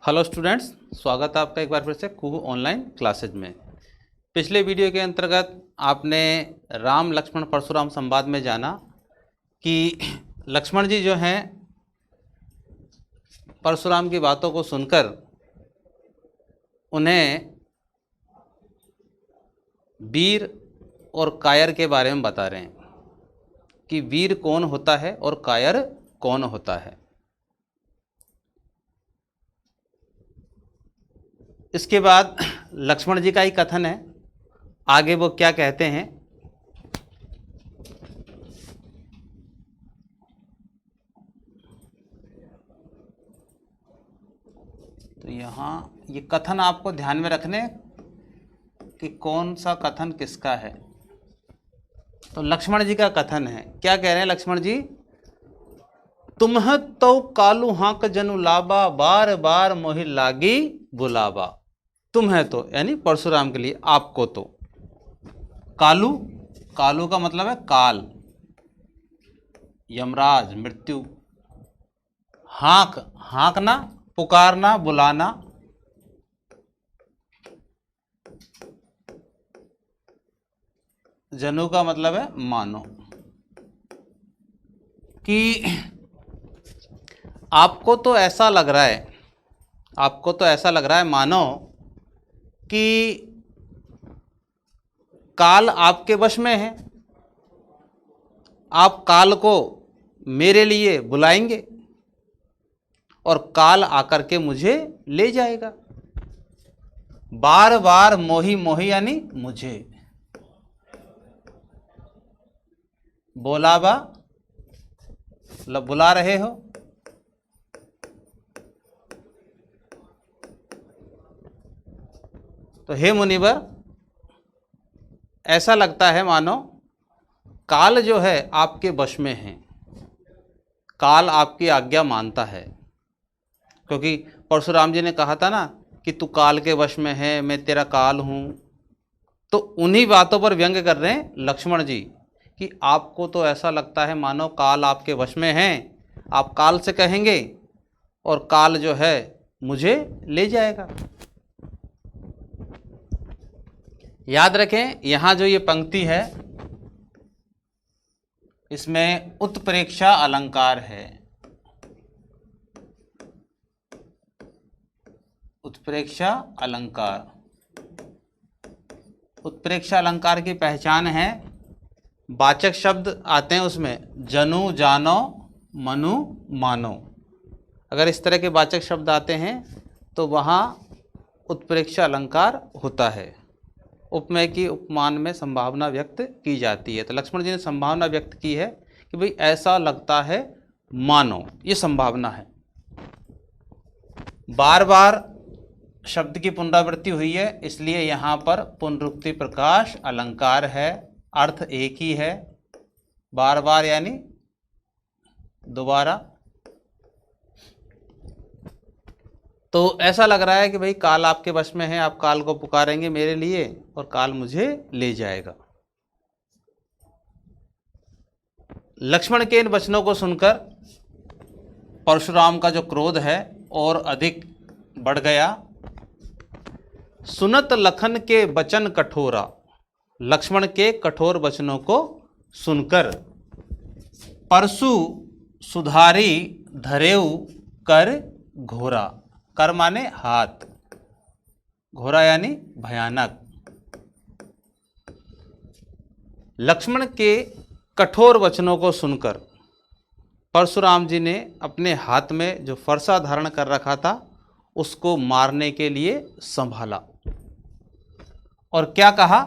Hello students, स्वागत है आपका एक बार फिर से कुहू ऑनलाइन क्लासेज में। पिछले वीडियो के अंतर्गत आपने राम लक्ष्मण परशुराम संवाद में जाना कि लक्ष्मण जी जो हैं परशुराम की बातों को सुनकर उन्हें वीर और कायर के बारे में बता रहे हैं कि वीर कौन होता है और कायर कौन होता है। इसके बाद लक्ष्मण जी का ही कथन है, आगे वो क्या कहते हैं। तो यहाँ ये कथन आपको ध्यान में रखने कि कौन सा कथन किसका है। तो लक्ष्मण जी का कथन है, क्या कह रहे हैं लक्ष्मण जी, तुम्ह तो कालू हाक जनु लाबा, बार बार मोहि लागी बुलावा। तुम है तो यानी परशुराम के लिए, आपको तो। कालू, कालू का मतलब है काल, यमराज, मृत्यु। हाक, हाकना, पुकारना, बुलाना। जनु का मतलब है मानो, कि आपको तो ऐसा लग रहा है, आपको तो ऐसा लग रहा है मानो कि काल आपके वश में है, आप काल को मेरे लिए बुलाएंगे और काल आकर के मुझे ले जाएगा। बार बार मोही, मोही यानी मुझे, बोलावा मतलब बुला रहे हो। तो हे मुनिवर, ऐसा लगता है मानो काल जो है आपके वश में है, काल आपकी आज्ञा मानता है। क्योंकि परशुराम जी ने कहा था ना कि तू काल के वश में है, मैं तेरा काल हूँ। तो उन्हीं बातों पर व्यंग कर रहे हैं लक्ष्मण जी कि आपको तो ऐसा लगता है मानो काल आपके वश में है, आप काल से कहेंगे और काल जो है मुझे ले जाएगा। याद रखें, यहाँ जो ये पंक्ति है इसमें उत्प्रेक्षा अलंकार है। उत्प्रेक्षा अलंकार, उत्प्रेक्षा अलंकार की पहचान है, वाचक शब्द आते हैं उसमें जनु, जानो, मनु, मानो। अगर इस तरह के वाचक शब्द आते हैं तो वहाँ उत्प्रेक्षा अलंकार होता है। उपमेय की उपमान में संभावना व्यक्त की जाती है। तो लक्ष्मण जी ने संभावना व्यक्त की है कि भाई ऐसा लगता है मानो, ये संभावना है। बार बार शब्द की पुनरावृत्ति हुई है, इसलिए यहाँ पर पुनरुक्ति प्रकाश अलंकार है, अर्थ एक ही है। बार बार यानी दोबारा। तो ऐसा लग रहा है कि भाई काल आपके वश में है, आप काल को पुकारेंगे मेरे लिए और काल मुझे ले जाएगा। लक्ष्मण के इन वचनों को सुनकर परशुराम का जो क्रोध है और अधिक बढ़ गया। सुनत लखन के वचन कठोरा, लक्ष्मण के कठोर वचनों को सुनकर परशु सुधारी धरेऊ कर घोरा। कर माने हाथ, घोरा यानी भयानक। लक्ष्मण के कठोर वचनों को सुनकर परशुराम जी ने अपने हाथ में जो फरसा धारण कर रखा था उसको मारने के लिए संभाला। और क्या कहा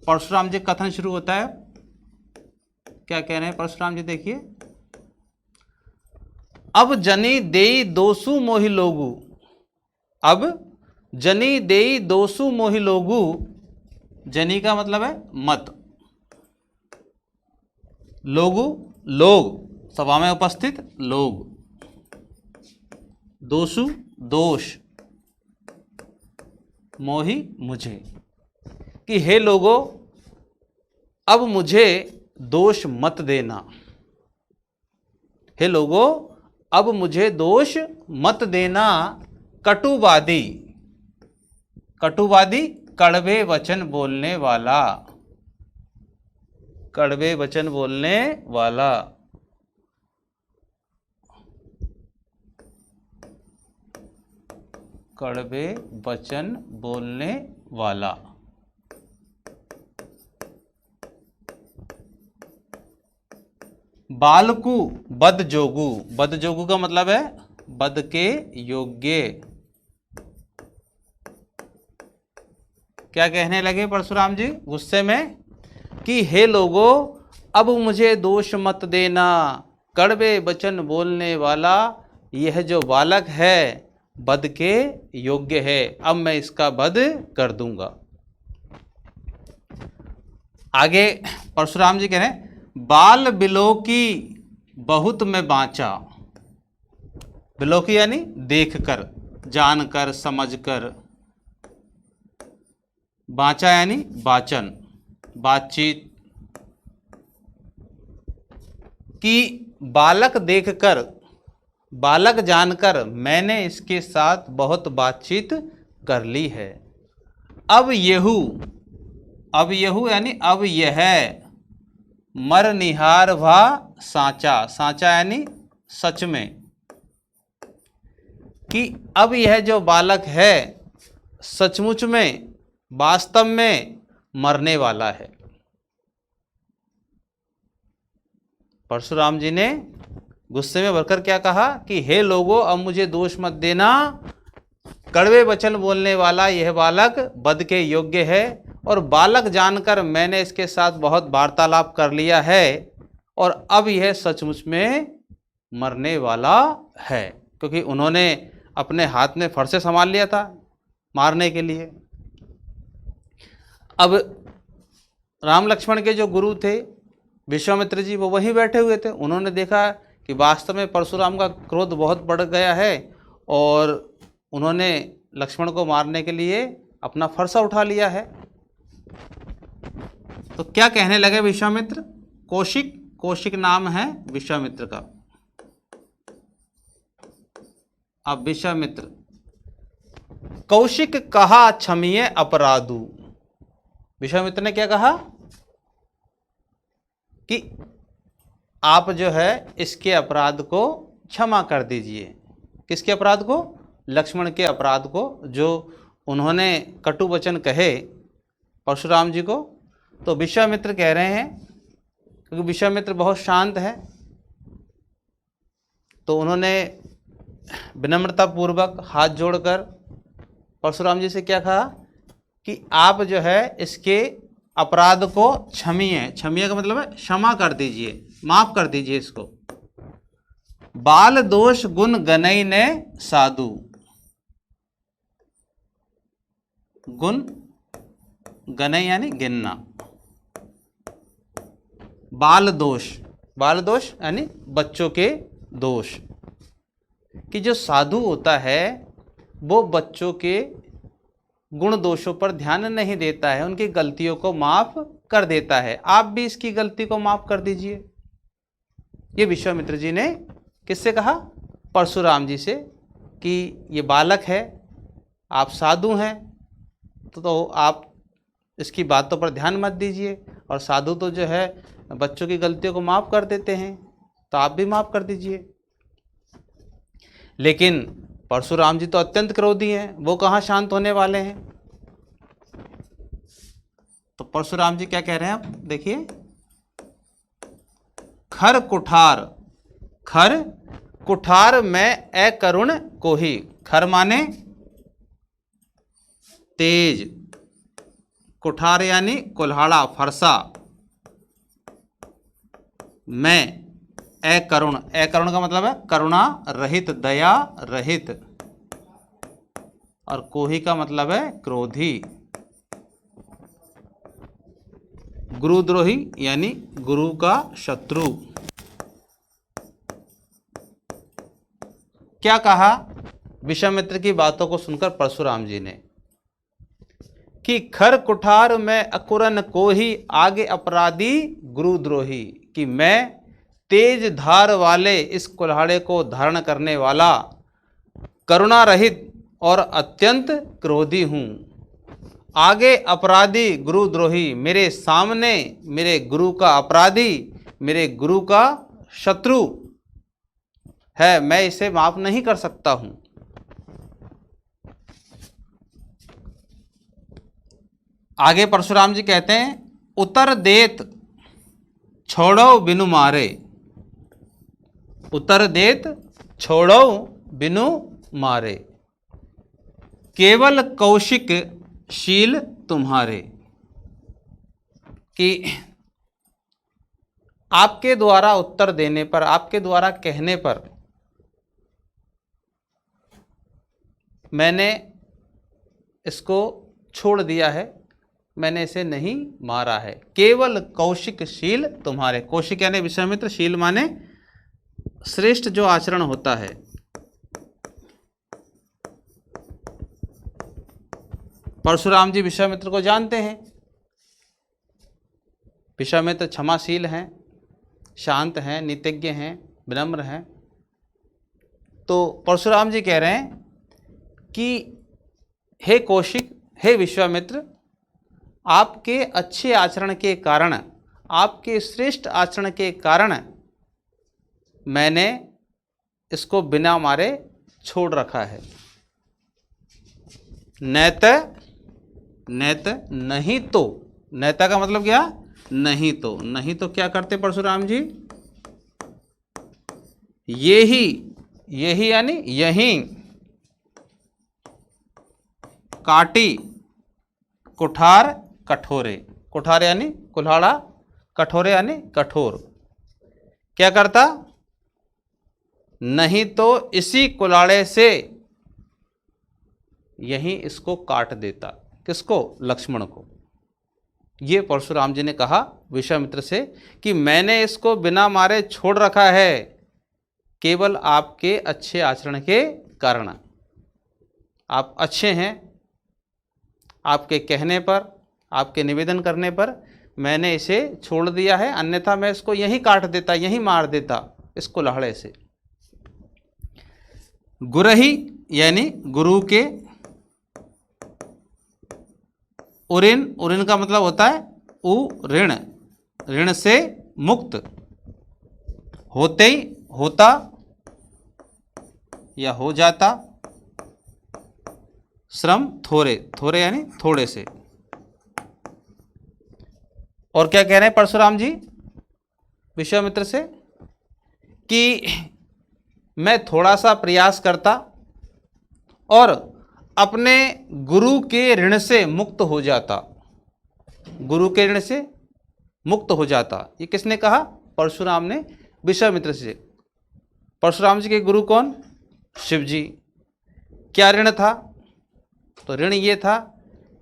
परशुराम जी, कथन शुरू होता है, क्या कह रहे हैं परशुराम जी, देखिए। अब जनी देई दोसु मोहि लोगु, अब जनी देई दोसु मोहि लोगु। जनी का मतलब है मत, लोगु लोग, सभा में उपस्थित लोग, दोसु दोष, मोहि मुझे, कि हे लोगों अब मुझे दोष मत देना। हे लोगों अब मुझे दोष मत देना, कटुवादी, कटुवादी कड़वे वचन बोलने वाला, कड़वे वचन बोलने वाला। कड़वे वचन बोलने वाला। बालकु बदजोगु, बदजोगु का मतलब है बद के योग्य। क्या कहने लगे परशुराम जी गुस्से में कि हे लोगों, अब मुझे दोष मत देना, कड़वे वचन बोलने वाला यह जो बालक है वध के योग्य है, अब मैं इसका वध कर दूंगा। आगे परशुराम जी कह रहे हैं, बाल बिलोकी बहुत मैं बाँचा। बिलोकी यानी देखकर, जानकर, समझकर। बाँचा यानी वाचन, बातचीत। कि बालक देखकर, बालक जानकर मैंने इसके साथ बहुत बातचीत कर ली है। अब येहू, अब येहू यानी अब यह मर निहार भा साचा, साचा यानी सच में। कि अब यह जो बालक है सचमुच में, वास्तव में मरने वाला है। परशुराम जी ने गुस्से में भरकर क्या कहा कि हे लोगों, अब मुझे दोष मत देना, कड़वे वचन बोलने वाला यह बालक वध के योग्य है, और बालक जानकर मैंने इसके साथ बहुत वार्तालाप कर लिया है, और अब यह सचमुच में मरने वाला है, क्योंकि उन्होंने अपने हाथ में फरसे संभाल लिया था मारने के लिए। अब राम लक्ष्मण के जो गुरु थे विश्वामित्र जी, वो वहीं बैठे हुए थे। उन्होंने देखा कि वास्तव में परशुराम का क्रोध बहुत बढ़ गया है, और उन्होंने लक्ष्मण को मारने के लिए अपना फरसा उठा लिया है। तो क्या कहने लगे विश्वामित्र? कौशिक, कौशिक नाम है विश्वामित्र का। अब विश्वामित्र, कौशिक कहा क्षमिए अपराधु। विश्वामित्र ने क्या कहा कि आप जो है इसके अपराध को क्षमा कर दीजिए। किसके अपराध को? लक्ष्मण के अपराध को, जो उन्होंने कटु वचन कहे परशुराम जी को। तो विश्वामित्र कह रहे हैं, क्योंकि विश्वामित्र बहुत शांत है, तो उन्होंने विनम्रता पूर्वक हाथ जोड़कर परशुराम जी से क्या कहा कि आप जो है इसके अपराध को क्षमिए। क्षमिए का मतलब है क्षमा कर दीजिए, माफ कर दीजिए इसको। बाल दोष गुण गनई ने साधु। गुण गनई यानी गिनना। बाल दोष, बाल दोष यानी बच्चों के दोष। कि जो साधु होता है वो बच्चों के गुण दोषों पर ध्यान नहीं देता है, उनकी गलतियों को माफ कर देता है। आप भी इसकी गलती को माफ कर दीजिए। ये विश्वामित्र जी ने किससे कहा? परशुराम जी से, कि ये बालक है, आप साधु हैं, तो आप इसकी बातों पर ध्यान मत दीजिए। और साधु तो जो है बच्चों की गलतियों को माफ कर देते हैं, तो आप भी माफ कर दीजिए। लेकिन परशुराम जी तो अत्यंत क्रोधी हैं, वो कहाँ शांत होने वाले हैं। तो परशुराम जी क्या कह रहे हैं, आप देखिए। खर कुठार, खर कुठार में अकरुण को ही। खर माने तेज, कुठार यानी कुल्हाड़ा, फरसा। मैं अकरुण, अकरुण का मतलब है करुणा रहित, दया रहित। और कोही का मतलब है क्रोधी। गुरुद्रोही यानी गुरु का शत्रु। क्या कहा विश्वामित्र की बातों को सुनकर परशुराम जी ने कि खर कुठार में अकुरन को ही आगे अपराधी गुरुद्रोही। कि मैं तेज धार वाले इस कुल्हाड़े को धारण करने वाला, करुणा रहित और अत्यंत क्रोधी हूँ। आगे अपराधी गुरुद्रोही, मेरे सामने मेरे गुरु का अपराधी, मेरे गुरु का शत्रु है, मैं इसे माफ नहीं कर सकता हूं। आगे परशुराम जी कहते हैं, उतर देत छोड़ो बिनु मारे, उतर देत छोड़ो बिनु मारे, केवल कौशिक शील तुम्हारे। कि आपके द्वारा उत्तर देने पर, आपके द्वारा कहने पर मैंने इसको छोड़ दिया है, मैंने इसे नहीं मारा है। केवल कौशिक शील तुम्हारे, कौशिक यानी विश्वामित्र, शील माने श्रेष्ठ जो आचरण होता है। परशुराम जी विश्वामित्र को जानते हैं, विश्वामित्र क्षमाशील हैं, शांत हैं, नीतिज्ञ हैं, विनम्र हैं। तो परशुराम जी कह रहे हैं कि हे कौशिक, हे विश्वामित्र, आपके अच्छे आचरण के कारण, आपके श्रेष्ठ आचरण के कारण मैंने इसको बिना मारे छोड़ रखा है। नैत, नैत नहीं तो, नैता का मतलब क्या? नहीं तो। नहीं तो क्या करते परशुराम जी? यही, यही यानी यहीं, काटी कुठार कठोरे, कुठार यानी कुल्हाड़ा, कठोरे यानी कठोर। क्या करता? नहीं तो इसी कुल्हाड़े से यहीं इसको काट देता। किसको? लक्ष्मण को। ये परशुराम जी ने कहा विश्वामित्र से कि मैंने इसको बिना मारे छोड़ रखा है केवल आपके अच्छे आचरण के कारण। आप अच्छे हैं, आपके कहने पर, आपके निवेदन करने पर मैंने इसे छोड़ दिया है, अन्यथा मैं इसको यहीं काट देता, यहीं मार देता इस कुल्हाड़े से। गुरही यानी गुरु के, उऋण, उऋण का मतलब होता है ऋण, ऋण से मुक्त, होते ही, होता या हो जाता, श्रम थोड़े, थोड़े यानी थोड़े से। और क्या कह रहे हैं परशुराम जी विश्वामित्र से कि मैं थोड़ा सा प्रयास करता और अपने गुरु के ऋण से मुक्त हो जाता, गुरु के ऋण से मुक्त हो जाता। ये किसने कहा? परशुराम ने विश्वामित्र से। परशुराम जी के गुरु कौन? शिव जी। क्या ऋण था? तो ऋण ये था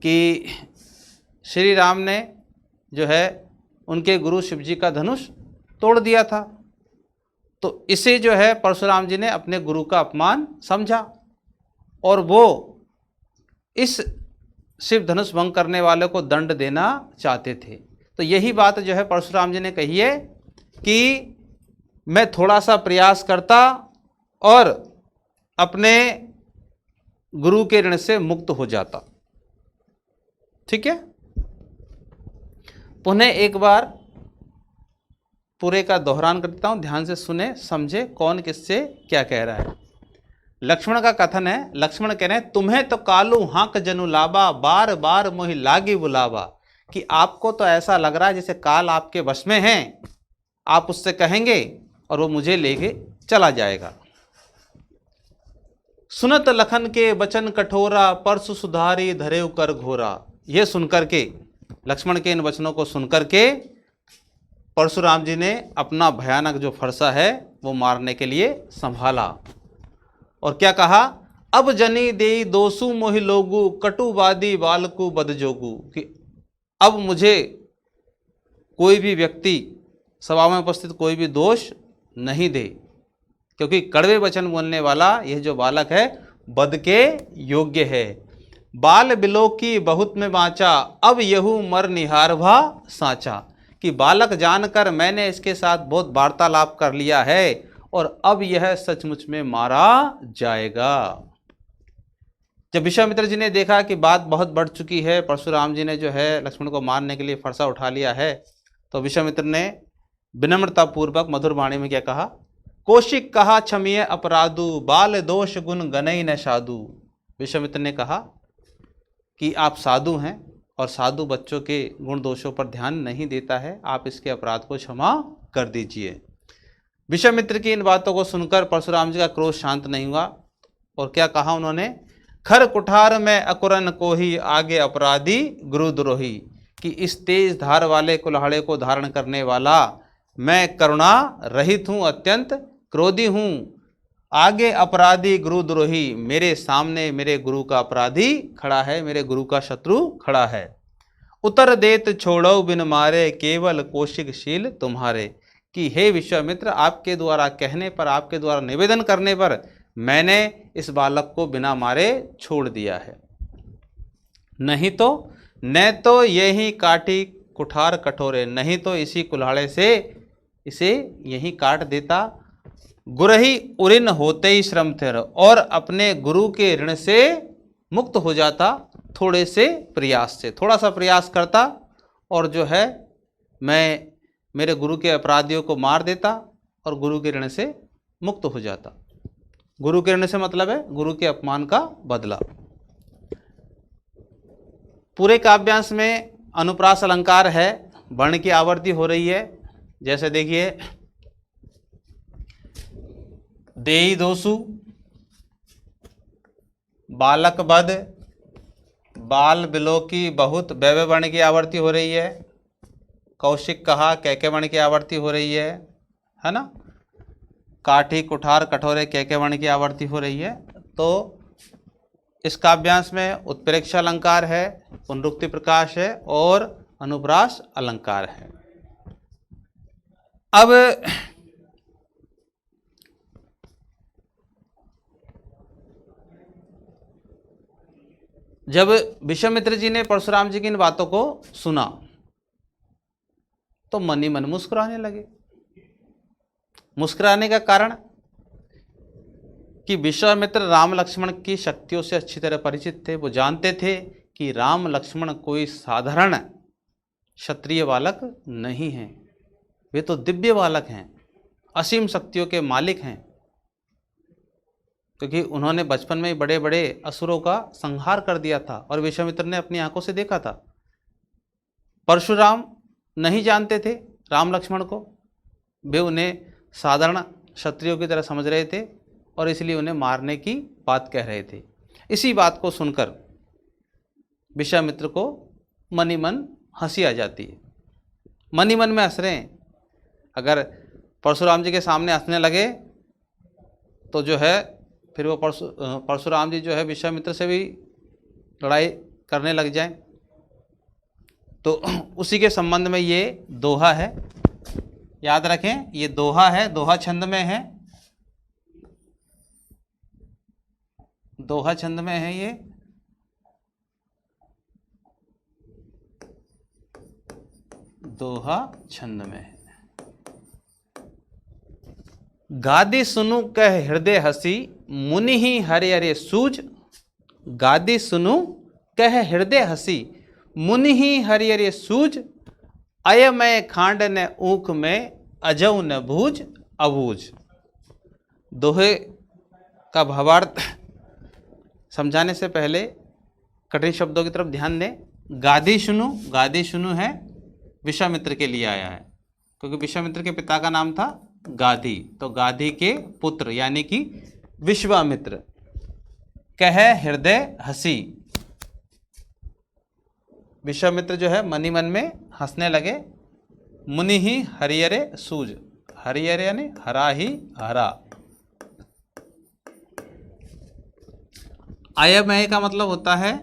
कि श्री राम ने जो है उनके गुरु शिव जी का धनुष तोड़ दिया था। तो इसे जो है परशुराम जी ने अपने गुरु का अपमान समझा और वो इस शिव धनुष भंग करने वाले को दंड देना चाहते थे। तो यही बात जो है परशुराम जी ने कही है कि मैं थोड़ा सा प्रयास करता और अपने गुरु के ऋण से मुक्त हो जाता। ठीक है, पुनः एक बार पूरे का दोहरान करता हूं, ध्यान से सुने, समझे कौन किससे क्या कह रहा है। लक्ष्मण का कथन है, लक्ष्मण कह रहे हैं, तुम्हें तो कालू हाक जनु लाबा, बार बार मोहि लागी बुलावा। कि आपको तो ऐसा लग रहा है जैसे काल आपके वश में है, आप उससे कहेंगे और वो मुझे लेके चला जाएगा। सुनत लखन के वचन कठोरा, परसु सुधारी धरेउ कर घोरा। ये सुनकर के, लक्ष्मण के इन वचनों को सुनकर के परशुराम जी ने अपना भयानक जो फरसा है वो मारने के लिए संभाला। और क्या कहा? अब जनी देई दोसु मोहि लोगु, कटुवादी बालकु बदजोगु। कि अब मुझे कोई भी व्यक्ति, सभा में उपस्थित कोई भी दोष नहीं दे, क्योंकि कड़वे वचन बोलने वाला यह जो बालक है बद के योग्य है। बाल बिलो की बहुत में बाँचा, अब यहू मर निहारभा साचा। कि बालक जानकर मैंने इसके साथ बहुत वार्तालाप कर लिया है और अब यह सचमुच में मारा जाएगा। जब विश्वामित्र जी ने देखा कि बात बहुत बढ़ चुकी है, परशुराम जी ने जो है लक्ष्मण को मारने के लिए फरसा उठा लिया है, तो विश्वामित्र ने विनम्रतापूर्वक मधुर वाणी में क्या कहा, कौशिक कहा क्षमीय अपराधु, बाल दोष गुण गनई न साधु। विश्वामित्र ने कहा कि आप साधु हैं और साधु बच्चों के गुण दोषों पर ध्यान नहीं देता है, आप इसके अपराध को क्षमा कर दीजिए। विश्वामित्र की इन बातों को सुनकर परशुराम जी का क्रोध शांत नहीं हुआ और क्या कहा उन्होंने, खर कुठार में अकुरन को ही आगे अपराधी गुरुद्रोही, कि इस तेज धार वाले कुल्हाड़े को धारण करने वाला मैं करुणा रहित हूँ, अत्यंत क्रोधी हूँ, आगे अपराधी गुरुद्रोही, मेरे सामने मेरे गुरु का अपराधी खड़ा है, मेरे गुरु का शत्रु खड़ा है। उतर देत छोड़ो बिन मारे, केवल कौशिकशील तुम्हारे, कि हे विश्वामित्र, आपके द्वारा कहने पर, आपके द्वारा निवेदन करने पर मैंने इस बालक को बिना मारे छोड़ दिया है, नहीं तो न तो यही काटी कुठार कठोरे, नहीं तो इसी कुल्हाड़े से इसे यही काट देता। गुरही उरिन होते ही श्रम थे, और अपने गुरु के ऋण से मुक्त हो जाता थोड़े से प्रयास से, थोड़ा सा प्रयास करता और जो है मैं मेरे गुरु के अपराधियों को मार देता और गुरु के ऋण से मुक्त हो जाता। गुरु के ऋण से मतलब है गुरु के अपमान का बदला। पूरे काव्यांश में अनुप्रास अलंकार है, वर्ण की आवर्ती हो रही है। जैसे देखिए, देई दोषु, बालक बध, बाल बिलो की बहुत, वैभव वर्ण की आवर्ती हो रही है। कौशिक कहा, कैके वर्ण की आवर्ती हो रही है ना। काठी कुठार कठोरे कैके वर्ण की आवर्ती हो रही है। तो इस काव्यांश में उत्प्रेक्षा अलंकार है, पुनरुक्ति प्रकाश है और अनुप्रास अलंकार है। अब जब विश्वामित्र जी ने परशुराम जी की इन बातों को सुना तो मन ही मन मुस्कुराने लगे। मुस्कुराने का कारण कि विश्वामित्र राम लक्ष्मण की शक्तियों से अच्छी तरह परिचित थे। वो जानते थे कि राम लक्ष्मण कोई साधारण क्षत्रिय बालक नहीं हैं, वे तो दिव्य बालक हैं, असीम शक्तियों के मालिक हैं, क्योंकि उन्होंने बचपन में बड़े बड़े असुरों का संहार कर दिया था और विश्वामित्र ने अपनी आंखों से देखा था। परशुराम नहीं जानते थे राम लक्ष्मण को, वे उन्हें साधारण क्षत्रियों की तरह समझ रहे थे और इसलिए उन्हें मारने की बात कह रहे थे। इसी बात को सुनकर विश्वामित्र को मन ही मन हंसी आ जाती है। मन ही मन में हंस रहे हैं। अगर परशुराम जी के सामने हंसने लगे तो जो है फिर वो परशुराम जी जो है विश्वामित्र से भी लड़ाई करने लग जाएं। तो उसी के संबंध में ये दोहा है, याद रखें, ये दोहा है, दोहा छंद में है, दोहा छंद में है, ये दोहा छंद में है। गादी सुनु कह हृदय हसी, मुनि ही हरे हरे सूझ। गादी सुनु कह हृदय हसी, मुनि ही हरि हरि सूझ। अय मैं खांड न ऊख में, अजऊ न भूज अबूझ। दोहे का भावार्थ समझाने से पहले कठिन शब्दों की तरफ ध्यान दें। गादी सुनु है विश्वामित्र के लिए आया है, क्योंकि विश्वामित्र के पिता का नाम था गादी, तो गादी के पुत्र यानी कि विश्वामित्र। कह हृदय हसी, विश्वामित्र जो है मन ही मन में हंसने लगे। मुनि ही हरिहरे सूझ, हरिहरे यानी हरा ही हरा। अयमय का मतलब होता है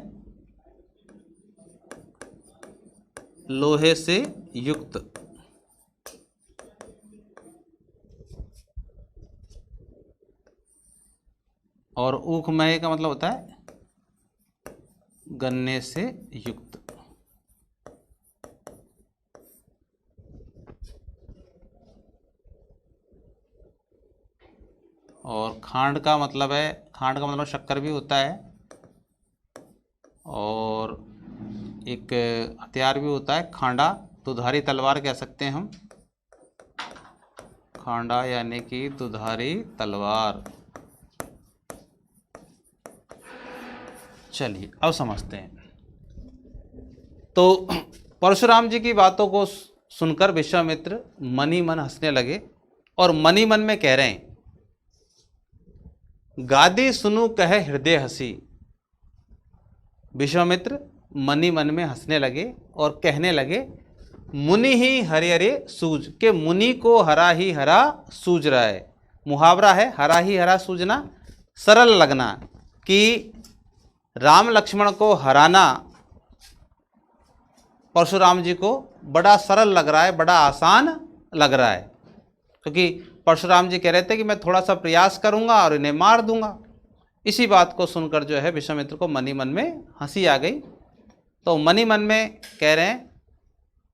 लोहे से युक्त। और ऊखमय का मतलब होता है गन्ने से युक्त। और खांड का मतलब है, खांड का मतलब शक्कर भी होता है, और एक हथियार भी होता है खांडा, दुधारी तलवार कह सकते हैं हम, खांडा यानी कि दुधारी तलवार। चलिए अब समझते हैं। तो परशुराम जी की बातों को सुनकर विश्वामित्र मन ही मन हंसने लगे और मन ही मन में कह रहे हैं, गादी सुनू कहे हृदय हंसी। विश्वामित्र मन ही मन में हंसने लगे और कहने लगे, मुनि ही हरे हरे सूझ, के मुनि को हरा ही हरा सूझ रहा है। मुहावरा है हरा ही हरा सूझना, सरल लगना, कि राम लक्ष्मण को हराना परशुराम जी को बड़ा सरल लग रहा है, बड़ा आसान लग रहा है, क्योंकि परशुराम जी कह रहे थे कि मैं थोड़ा सा प्रयास करूंगा और इन्हें मार दूंगा। इसी बात को सुनकर जो है विश्वामित्र को मन ही मन में हंसी आ गई। तो मन ही मन में कह रहे हैं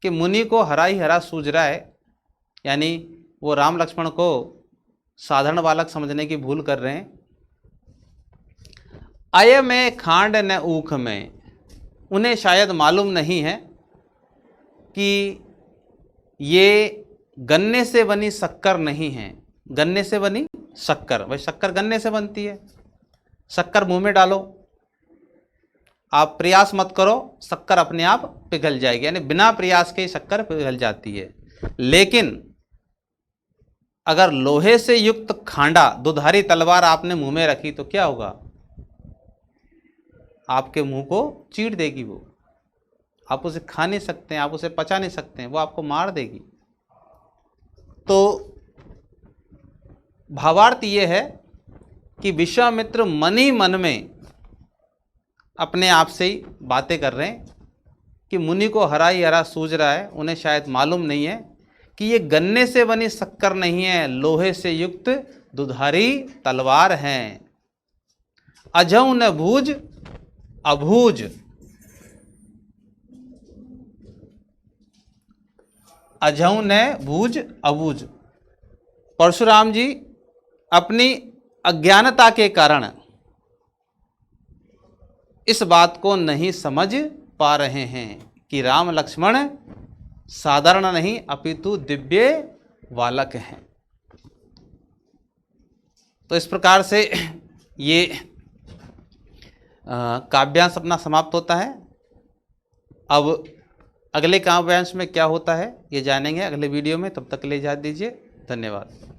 कि मुनि को हरा ही हरा सूझ रहा है, यानी वो राम लक्ष्मण को साधारण बालक समझने की भूल कर रहे हैं। अय में खांड न ऊख में, उन्हें शायद मालूम नहीं है कि ये गन्ने से बनी शक्कर नहीं है। गन्ने से बनी शक्कर, भाई शक्कर गन्ने से बनती है। शक्कर मुंह में डालो, आप प्रयास मत करो, शक्कर अपने आप पिघल जाएगी, यानी बिना प्रयास के शक्कर पिघल जाती है। लेकिन अगर लोहे से युक्त खांडा, दुधारी तलवार आपने मुंह में रखी तो क्या होगा? आपके मुंह को चीर देगी वो, आप उसे खा नहीं सकते हैं, आप उसे पचा नहीं सकते हैं, वो आपको मार देगी। तो भावार्थ ये है कि विश्वामित्र मन ही मन में अपने आप से ही बातें कर रहे हैं कि मुनि को हरा ही हरा सूझ रहा है, उन्हें शायद मालूम नहीं है कि ये गन्ने से बनी शक्कर नहीं है, लोहे से युक्त दुधारी तलवार है। अजऊ न भूज अभूज, अजऊ न भूज अबूज। परशुराम जी अपनी अज्ञानता के कारण इस बात को नहीं समझ पा रहे हैं कि राम लक्ष्मण साधारण नहीं अपितु दिव्य बालक हैं। तो इस प्रकार से ये काव्यांश अपना समाप्त होता है। अब अगले काव्यांश में क्या होता है ये जानेंगे अगले वीडियो में। तब तक के लिए इजाज़त दीजिए, धन्यवाद।